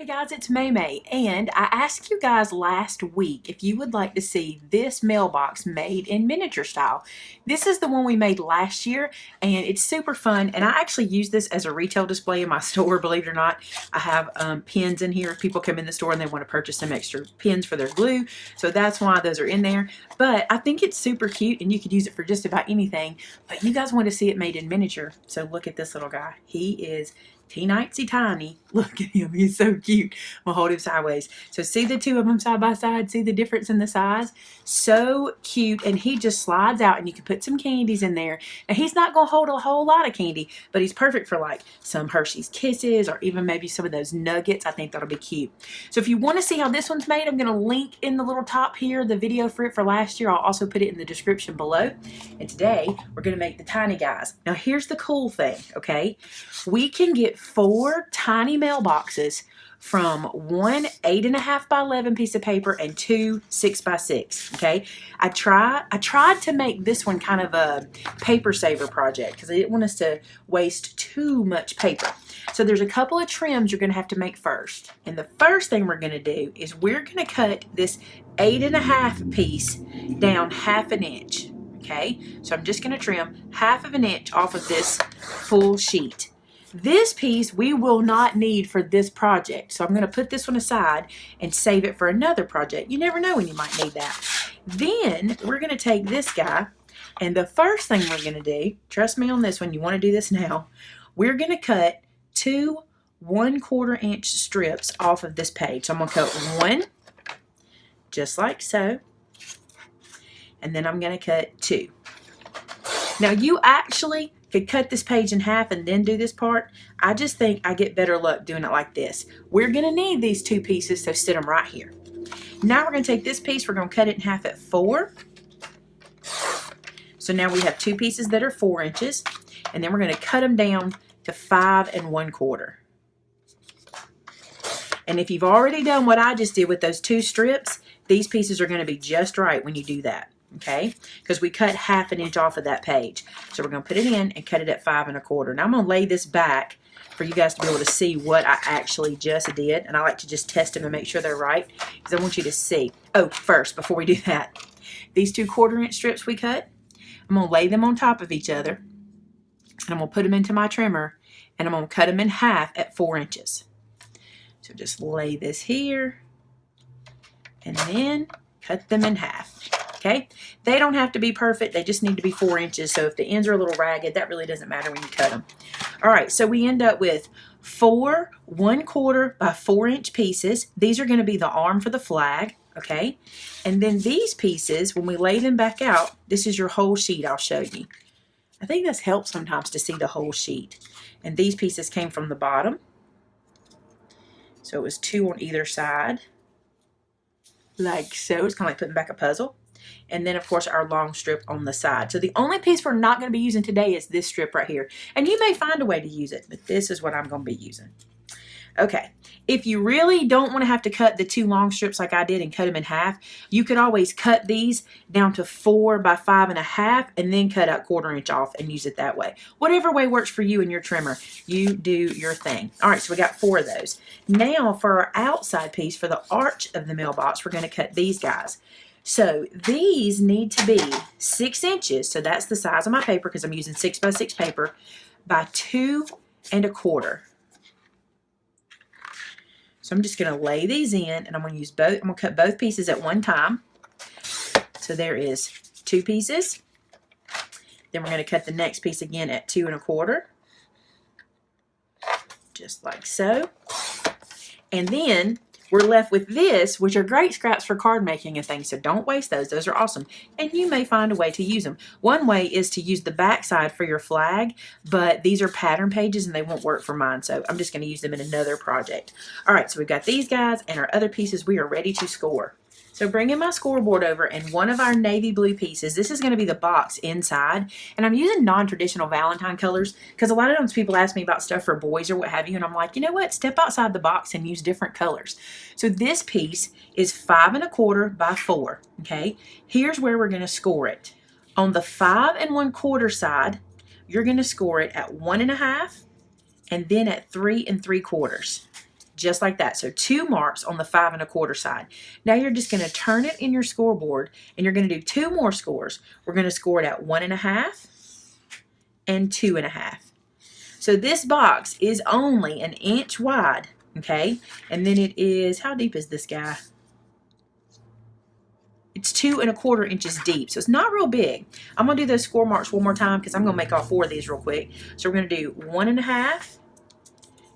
Hey guys, it's Maymay, and I asked you guys last week if you would like to see this mailbox made in miniature style. This is the one we made last year, and it's super fun, and I actually use this as a retail display in my store, believe it or not. I have pins in here if people come in the store and they want to purchase some extra pins for their glue, so that's why those are in there. But I think it's super cute, and you could use it for just about anything, but you guys want to see it made in miniature, so look at this little guy. He is teeny tiny. Look at him. He's so cute. I'm going to hold him sideways. So see the two of them side by side? See the difference in the size? So cute. And he just slides out and you can put some candies in there. And he's not going to hold a whole lot of candy, but he's perfect for like some Hershey's Kisses or even maybe some of those nuggets. I think that'll be cute. So if you want to see how this one's made, I'm going to link in the little top here the video for it for last year. I'll also put it in the description below. And today we're going to make the tiny guys. Now here's the cool thing, okay? We can get 4 tiny mailboxes from one 8.5 by 11 piece of paper and 2 6 by 6. Okay, I tried to make this one kind of a paper saver project because I didn't want us to waste too much paper. So there's a couple of trims you're going to have to make first. And the first thing we're going to do is we're going to cut this 8.5 piece down 1/2 inch. Okay, so I'm just going to trim 1/2 inch off of this full sheet. This piece we will not need for this project, so I'm going to put this one aside and save it for another project. You never know when you might need that. Then we're going to take this guy, and the first thing we're going to do, trust me on this one, you want to do this now, we're going to cut 2 1/4 inch strips off of this page. So I'm going to cut one, just like so, and then I'm going to cut 2. Now you actually could cut this page in half and then do this part. I just think I get better luck doing it like this. We're going to need these 2 pieces, so sit them right here. Now we're going to take this piece, we're going to cut it in half at 4. So now we have 2 pieces that are 4 inches, and then we're going to cut them down to 5 1/4. And if you've already done what I just did with those 2 strips, these pieces are going to be just right when you do that. Okay, because we cut 1/2 inch off of that page. So we're going to put it in and cut it at 5 1/4. Now I'm going to lay this back for you guys to be able to see what I actually just did. And I like to just test them and make sure they're right because I want you to see. Oh, first, before we do that, these 2 1/4 inch strips we cut, I'm going to lay them on top of each other. And I'm going to put them into my trimmer and I'm going to cut them in half at 4 inches. So just lay this here and then cut them in half. Okay, they don't have to be perfect. They just need to be 4 inches. So if the ends are a little ragged, that really doesn't matter when you cut them. All right, so we end up with 4 1/4 by 4 inch pieces. These are going to be the arm for the flag. Okay, and then these pieces, when we lay them back out, this is your whole sheet. I'll show you. I think this helps sometimes to see the whole sheet. And these pieces came from the bottom. So it was 2 on either side, like so. It's kind of like putting back a puzzle. And then, of course, our long strip on the side. So the only piece we're not going to be using today is this strip right here. And you may find a way to use it, but this is what I'm going to be using. Okay, if you really don't want to have to cut the 2 long strips like I did and cut them in half, you could always cut these down to 4 by 5 1/2 and then cut out 1/4 inch off and use it that way. Whatever way works for you and your trimmer, you do your thing. All right, so we got 4 of those. Now for our outside piece, for the arch of the mailbox, we're going to cut these guys. So these need to be 6 inches, so that's the size of my paper because I'm using 6 by 6 paper, by 2 1/4. So I'm just going to lay these in, and I'm going to use both. I'm going to cut both pieces at one time. So there is 2 pieces. Then we're going to cut the next piece again at 2 1/4, just like so. And then we're left with this, which are great scraps for card making and things, so don't waste those. Those are awesome. And you may find a way to use them. One way is to use the back side for your flag, but these are pattern pages and they won't work for mine, so I'm just going to use them in another project. All right, so we've got these guys and our other pieces. We are ready to score. So bringing my scoreboard over, and one of our navy blue pieces, this is going to be the box inside, and I'm using non-traditional Valentine colors because a lot of times people ask me about stuff for boys or what have you, and I'm like, you know what, step outside the box and use different colors. So this piece is 5 1/4 by 4, okay? Here's where we're going to score it. On the 5 1/4 side, you're going to score it at 1 1/2 and then at 3 3/4. just like that. So 2 marks on the 5 1/4 side. Now you're just going to turn it in your scoreboard, and you're going to do 2 more scores. We're going to score it at 1 1/2 and 2 1/2. So this box is only 1 inch wide, okay? And then it is, how deep is this guy? It's 2 1/4 inches deep, so it's not real big. I'm going to do those score marks one more time because I'm going to make all 4 of these real quick. So we're going to do 1 1/2,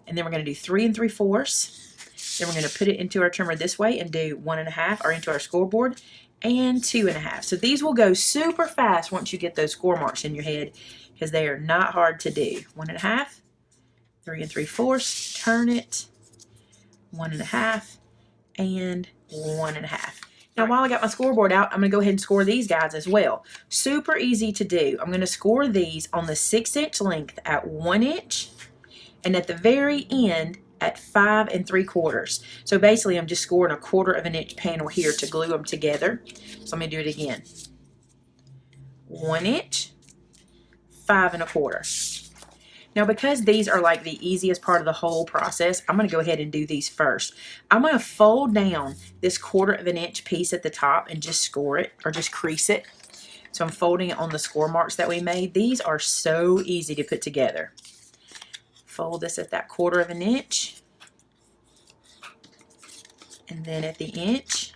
and then we're going to do 3 3/4. Then we're going to put it into our trimmer this way and do 1 1/2, or into our scoreboard, and 2 1/2. So these will go super fast once you get those score marks in your head, because they are not hard to do. 1 1/2, 3 3/4, turn it, 1 1/2, and 1 1/2. Now, while I got my scoreboard out, I'm going to go ahead and score these guys as well. Super easy to do. I'm going to score these on the 6-inch length at 1 inch, and at the very end at 5 3/4. So basically, I'm just scoring a 1/4 inch panel here to glue them together. So let me do it again. 1 inch, 5 1/4. Now, because these are like the easiest part of the whole process, I'm going to go ahead and do these first. I'm going to fold down this 1/4 inch piece at the top and just score it, or just crease it. So I'm folding it on the score marks that we made. These are so easy to put together. Fold this at that 1/4 inch, and then at the inch.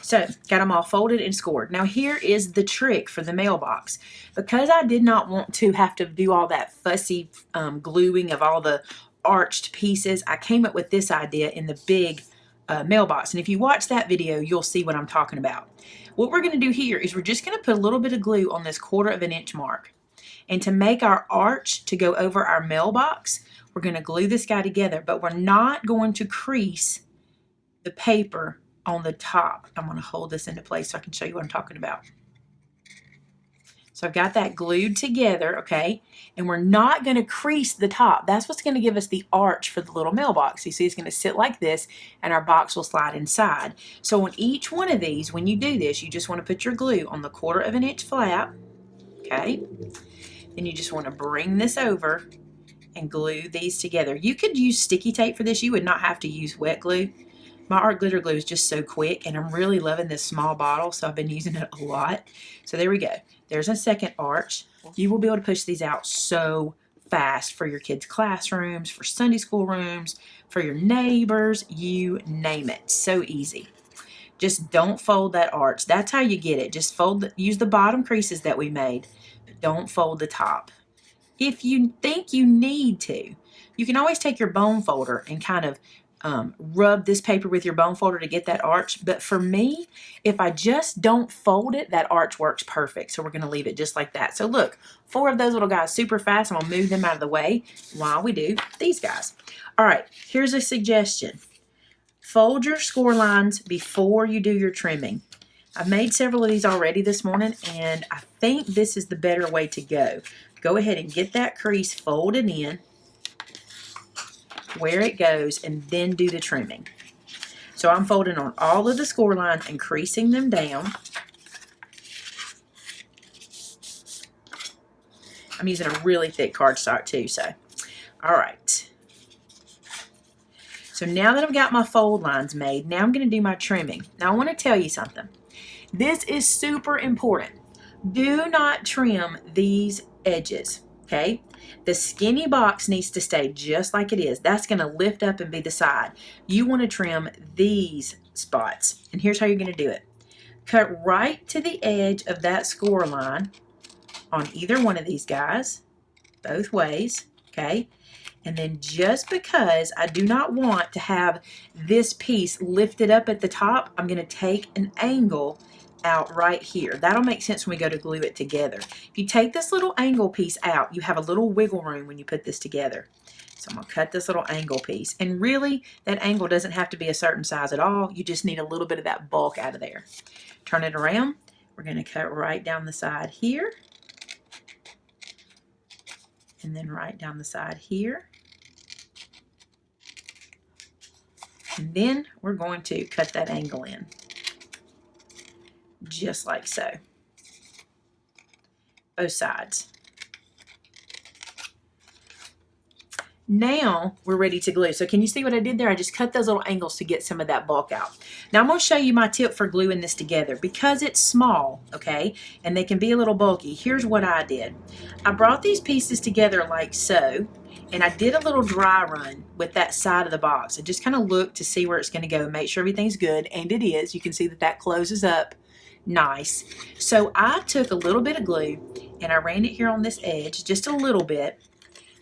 So, got them all folded and scored. Now, here is the trick for the mailbox. Because I did not want to have to do all that fussy gluing of all the arched pieces, I came up with this idea in the big mailbox. And if you watch that video, you'll see what I'm talking about. What we're going to do here is we're just going to put a little bit of glue on this 1/4 inch mark. And to make our arch to go over our mailbox, we're going to glue this guy together, but we're not going to crease the paper on the top. I'm going to hold this into place so I can show you what I'm talking about. So I've got that glued together, okay? And we're not going to crease the top. That's what's going to give us the arch for the little mailbox. You see, it's going to sit like this, and our box will slide inside. So on each one of these, when you do this, you just want to put your glue on the 1/4 inch flap, okay? Then you just want to bring this over and glue these together. You could use sticky tape for this. You would not have to use wet glue. My art glitter glue is just so quick, and I'm really loving this small bottle, so I've been using it a lot. So there we go. There's a second arch. You will be able to push these out so fast for your kids' classrooms, for Sunday school rooms, for your neighbors, you name it. So easy. Just don't fold that arch. That's how you get it. Just use the bottom creases that we made, but don't fold the top. If you think you need to, you can always take your bone folder and kind of rub this paper with your bone folder to get that arch. But for me, if I just don't fold it, that arch works perfect. So we're going to leave it just like that. So look, 4 of those little guys super fast. I'm going to move them out of the way while we do these guys. All right, here's a suggestion. Fold your score lines before you do your trimming. I've made several of these already this morning, and I think this is the better way to go. Go ahead and get that crease folded in where it goes, and then do the trimming. So I'm folding on all of the score lines and creasing them down. I'm using a really thick cardstock too, so. All right. So now that I've got my fold lines made, now I'm going to do my trimming. Now I want to tell you something. This is super important. Do not trim these edges, okay? The skinny box needs to stay just like it is. That's going to lift up and be the side. You want to trim these spots. And here's how you're going to do it. Cut right to the edge of that score line on either one of these guys, both ways, okay? And then just because I do not want to have this piece lifted up at the top, I'm going to take an angle out right here. That'll make sense when we go to glue it together. If you take this little angle piece out, you have a little wiggle room when you put this together. So I'm going to cut this little angle piece. And really, that angle doesn't have to be a certain size at all. You just need a little bit of that bulk out of there. Turn it around. We're going to cut right down the side here. And then right down the side here. And then we're going to cut that angle in. Just like so. Both sides. Now we're ready to glue. So can you see what I did there? I just cut those little angles to get some of that bulk out. Now I'm going to show you my tip for gluing this together. Because it's small, okay, and they can be a little bulky, here's what I did. I brought these pieces together like so, and I did a little dry run with that side of the box. I just kind of looked to see where it's going to go, make sure everything's good, and it is. You can see that that closes up nice. So I took a little bit of glue and I ran it here on this edge, just a little bit,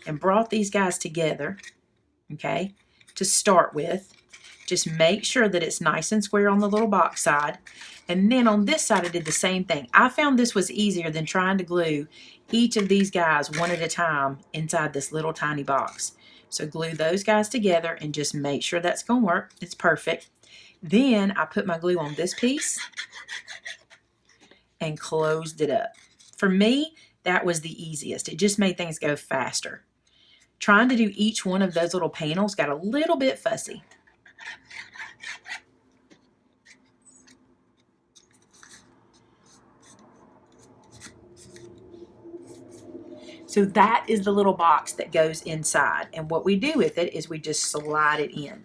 and brought these guys together, okay, to start with. Just make sure that it's nice and square on the little box side. And then on this side, I did the same thing. I found this was easier than trying to glue each of these guys one at a time inside this little tiny box. So glue those guys together and just make sure that's going to work. It's perfect. Then I put my glue on this piece and closed it up. For me, that was the easiest. It just made things go faster. Trying to do each one of those little panels got a little bit fussy. So that is the little box that goes inside. And what we do with it is we just slide it in.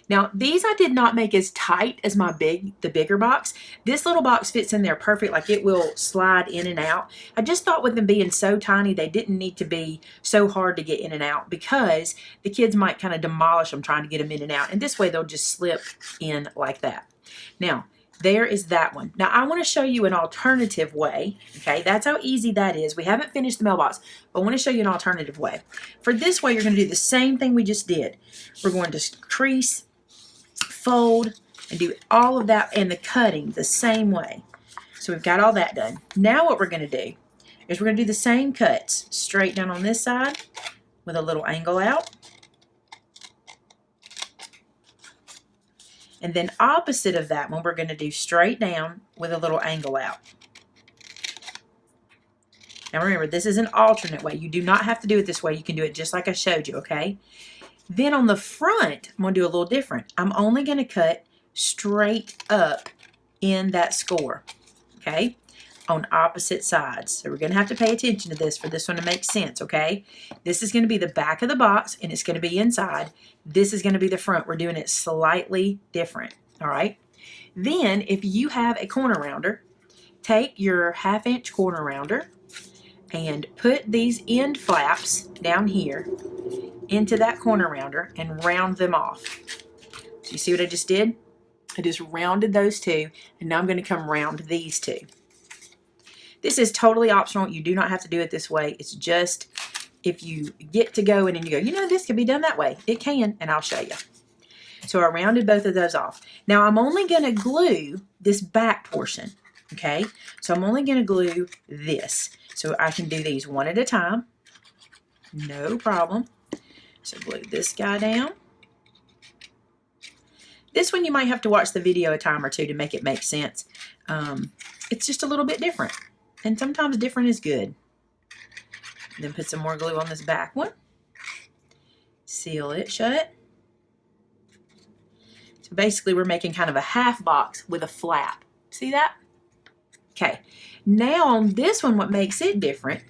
Now, these I did not make as tight as the bigger box. This little box fits in there perfect, like it will slide in and out. I just thought with them being so tiny, they didn't need to be so hard to get in and out because the kids might kind of demolish them trying to get them in and out. And this way they'll just slip in like that. Now, there is that one. Now, I want to show you an alternative way, okay? That's how easy that is. We haven't finished the mailbox, but I want to show you an alternative way. For this way, you're going to do the same thing we just did. We're going to crease, fold, and do all of that and the cutting the same way. So we've got all that done. Now what we're going to do is we're going to do the same cuts straight down on this side with a little angle out. And then opposite of that one, we're going to do straight down with a little angle out. Now remember, this is an alternate way. You do not have to do it this way. You can do it just like I showed you, okay? Then on the front, I'm going to do a little different. I'm only going to cut straight up in that score, okay, on opposite sides. So we're going to have to pay attention to this for this one to make sense, okay? This is going to be the back of the box, and it's going to be inside. This is going to be the front. We're doing it slightly different, all right? Then, if you have a corner rounder, take your 1/2 inch corner rounder and put these end flaps down here into that corner rounder and round them off. So you see what I just did? I just rounded those two, and now I'm going to come round these two. This is totally optional. You do not have to do it this way. It's just if you get to go in and you go, you know, this could be done that way. It can, and I'll show you. So I rounded both of those off. Now I'm only going to glue this back portion, okay? So I'm only going to glue this. So I can do these one at a time. No problem. So glue this guy down. This one you might have to watch the video a time or two to make it make sense. It's just a little bit different. And sometimes different is good. Then put some more glue on this back one. Seal it shut. So basically we're making kind of a half box with a flap. See that? Okay. Now on this one, what makes it different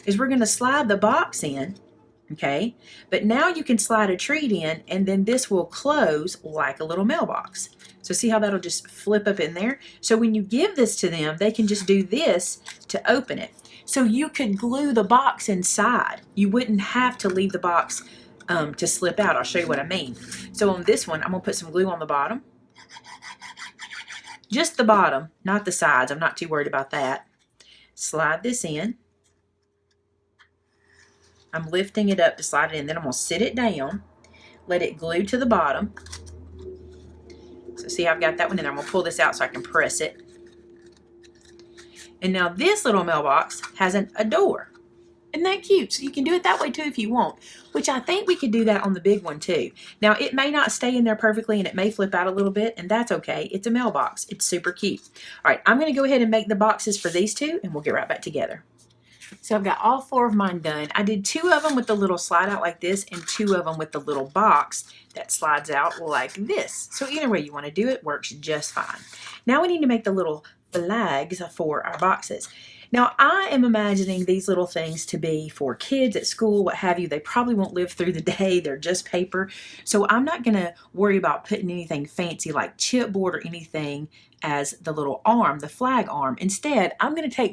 is we're going to slide the box in. Okay, but now you can slide a treat in, and then this will close like a little mailbox. So see how that'll just flip up in there? So when you give this to them, they can just do this to open it. So you could glue the box inside. You wouldn't have to leave the box to slip out. I'll show you what I mean. So on this one, I'm going to put some glue on the bottom. Just the bottom, not the sides. I'm not too worried about that. Slide this in. I'm lifting it up to slide it in. Then I'm going to sit it down, let it glue to the bottom. So see, I've got that one in there. I'm going to pull this out so I can press it. And now this little mailbox has a door. Isn't that cute? So you can do it that way too if you want, which I think we could do that on the big one too. Now it may not stay in there perfectly and it may flip out a little bit, and that's okay. It's a mailbox. It's super cute. All right, I'm going to go ahead and make the boxes for these two, and we'll get right back together. So I've got all 4 of mine done. I did 2 of them with the little slide out like this, and 2 of them with the little box that slides out like this. So either way you want to do it works just fine. Now we need to make the little flags for our boxes. Now, I am imagining these little things to be for kids at school, what have you. They probably won't live through the day. They're just paper. So I'm not going to worry about putting anything fancy like chipboard or anything as the little arm, the flag arm. Instead, I'm going to take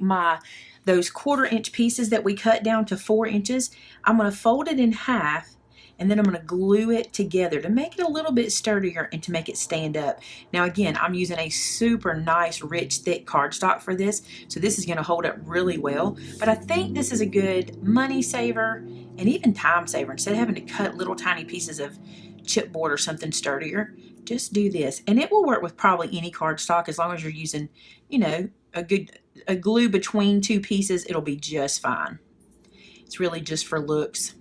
those 1/4 inch pieces that we cut down to 4 inches. I'm going to fold it in half, and then I'm going to glue it together to make it a little bit sturdier and to make it stand up. Now again, I'm using a super nice, rich, thick cardstock for this, so this is going to hold up really well. But I think this is a good money saver and even time saver. Instead of having to cut little tiny pieces of chipboard or something sturdier, just do this. And it will work with probably any cardstock as long as you're using, you know, a glue between two pieces, it'll be just fine. It's really just for looks.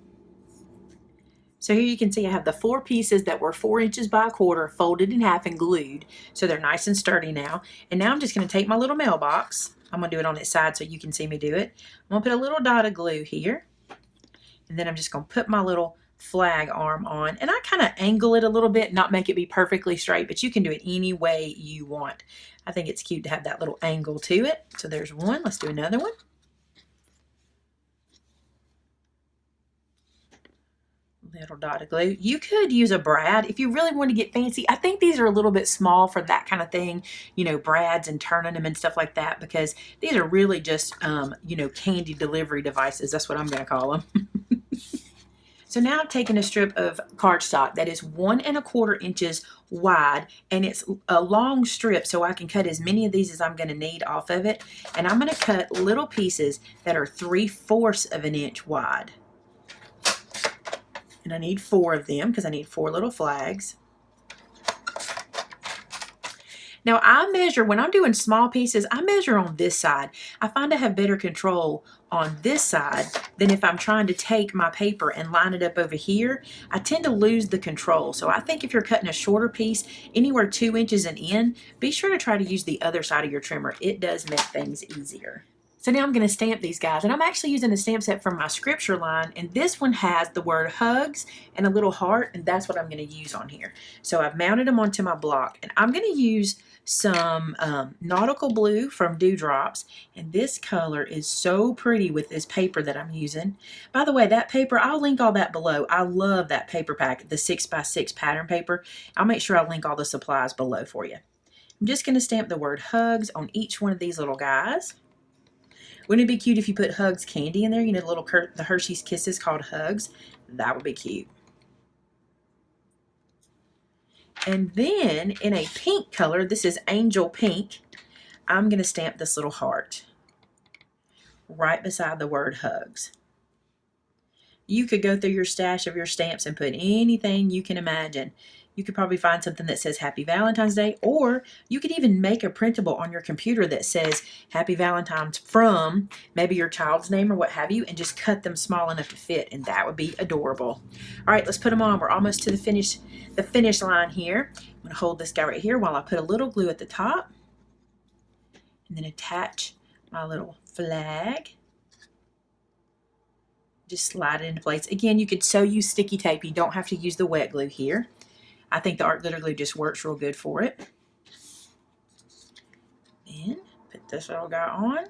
So here you can see I have the 4 pieces that were 4 inches by 1/4 folded in half and glued. So they're nice and sturdy now. And now I'm just going to take my little mailbox. I'm going to do it on its side so you can see me do it. I'm going to put a little dot of glue here. And then I'm just going to put my little flag arm on. And I kind of angle it a little bit, not make it be perfectly straight, but you can do it any way you want. I think it's cute to have that little angle to it. So there's one. Let's do another one. Little dot of glue. You could use a brad if you really want to get fancy. I think these are a little bit small for that kind of thing, you know, brads and turning them and stuff like that, because these are really just, you know, candy delivery devices. That's what I'm going to call them. So now I've taken a strip of cardstock that is 1 1/4 inches wide, and it's a long strip, so I can cut as many of these as I'm going to need off of it. And I'm going to cut little pieces that are 3/4 of an inch wide. And I need 4 of them because I need 4 little flags. Now I measure, when I'm doing small pieces, I measure on this side. I find I have better control on this side than if I'm trying to take my paper and line it up over here. I tend to lose the control. So I think if you're cutting a shorter piece, anywhere 2 inches and in, be sure to try to use the other side of your trimmer. It does make things easier. So now I'm going to stamp these guys, and I'm actually using a stamp set from my scripture line, and this one has the word hugs and a little heart, and that's what I'm going to use on here. So I've mounted them onto my block, and I'm going to use some nautical blue from Dewdrops, and this color is so pretty with this paper that I'm using. By the way, that paper, I'll link all that below. I love that paper pack, the 6x6 pattern paper. I'll make sure I link all the supplies below for you. I'm just going to stamp the word hugs on each one of these little guys. Wouldn't it be cute if you put Hugs candy in there? You know, the Hershey's Kisses called Hugs. That would be cute. And then in a pink color, this is Angel Pink, I'm going to stamp this little heart right beside the word Hugs. You could go through your stash of your stamps and put anything you can imagine. You could probably find something that says Happy Valentine's Day, or you could even make a printable on your computer that says Happy Valentine's from maybe your child's name or what have you, and just cut them small enough to fit, and that would be adorable. All right, let's put them on. We're almost to the finish line here. I'm going to hold this guy right here while I put a little glue at the top, and then attach my little flag. Just slide it into place. Again, you could so use sticky tape. You don't have to use the wet glue here. I think the art glitter glue just works real good for it. And put this little guy on.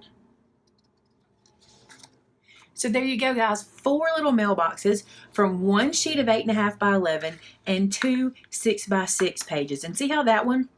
So there you go, guys. 4 little mailboxes from 1 sheet of 8.5 by 11 and 2 6x6 pages. And see how that one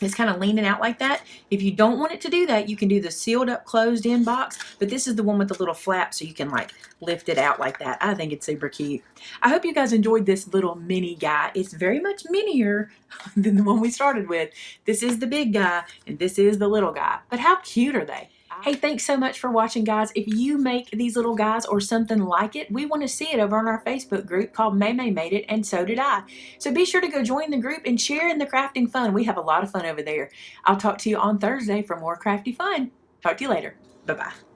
is kind of leaning out like that? If you don't want it to do that, you can do the sealed up closed in box, but this is the one with the little flap so you can like lift it out like that. I think it's super cute. I hope you guys enjoyed this little mini guy. It's very much minier than the one we started with. This is the big guy and this is the little guy, but how cute are they? Hey, thanks so much for watching, guys. If you make these little guys or something like it, we want to see it over on our Facebook group called Maymay Made It, and so did I. So be sure to go join the group and share in the crafting fun. We have a lot of fun over there. I'll talk to you on Thursday for more crafty fun. Talk to you later. Bye-bye.